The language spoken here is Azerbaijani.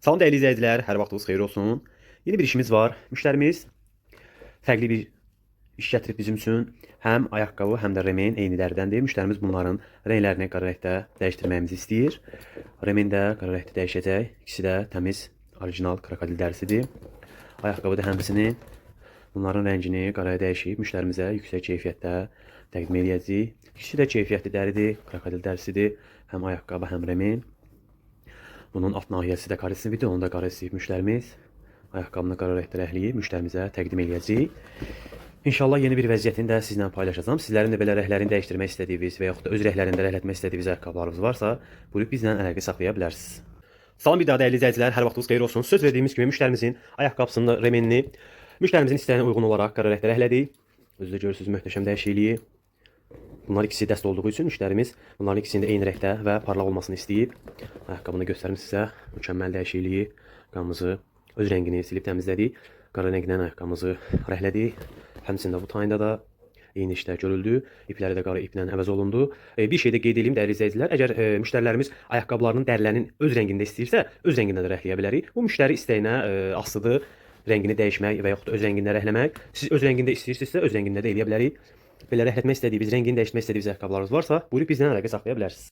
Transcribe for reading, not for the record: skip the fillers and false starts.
Salam değerli izleyiciler, her vaxtınız xeyir olsun. Yeni bir işimiz var. Müşterimiz fərqli bir iş gətirib bizim üçün. Həm ayaqqabı, həm də remen eyni dərdəndir. Müştərimiz bunların rənglərini qara rəngdə dəyişdirməyimizi istəyir. Remen də qara rəngdə dəyişəcək. İkisi də təmiz, orijinal krokodil dərisidir. Ayaqqabı da həmçinin bunların rəngini qaraya dəyişib müştərimizə yüksək keyfiyyətdə təqdim edəcəyik. İkisi də keyfiyyətli dəridir, krokodil dərisidir. Həm ayaqqabı, həm remen. Bunun alt nahiyəsi də karesividir, onu da karesivib müştərimiz. Ayaqqabını qara rəngdə rəngləyib müştərimizə təqdim edəcəyik. İnşallah yeni bir vəziyyətini də sizlə paylaşacağım. Sizlərin də belə rənglərini dəyişdirmək istədiyiniz və yaxud da öz rənglərində rənglətmək istədiyiniz ayaqqabılarınız varsa, buyurub bizlə əlaqə saxlaya bilərsiniz. Salam bir daha dəyərli izləyicilər, hər vaxtınız xeyir olsun. Söz verdiyimiz kimi müştərimizin ayaqqabısını, remenini müştərimizin istəyinə uyğun olaraq qara rəngdə rənglədik. Özü də görürsünüz möhtəşəm dəyişikliyi. Bunlar ikisi dəst olduğu üçün müştərimiz bunların ikisinin də eyni rəngdə və parlaq olmasını istəyib. Ayaqqabını göstərim sizə. Mükəmməl dəyişikliyi. Ayaqqabımızı öz rəngini silib təmizlədik. Qara rənglə ayaqqabımızı rəhlədik. Həmçində bu tayında da eyni işlər görüldü. İpləri də qara iplə əvəz olundu. Bir şey də qeyd edeyim dəyərli izləyicilər. Əgər müştərilərimiz ayaqqabılarının dərlərinin öz rəngində istəyirsə, öz rəngində də rəhləyə bilərik. Bu müştəri istəyinə asılıdır. Rəngini dəyişmək və yaxud da öz rəngində rəhləmək. Siz öz rəngində istəyirsinizsə, öz rəngində də eləyə bilərik. Belə rəhlətmək istədiyiniz, rəngini dəyişmək istədiyiniz ayaqqabılarınız varsa, buyurub bizlə əlaqə saxlaya bilərsiniz.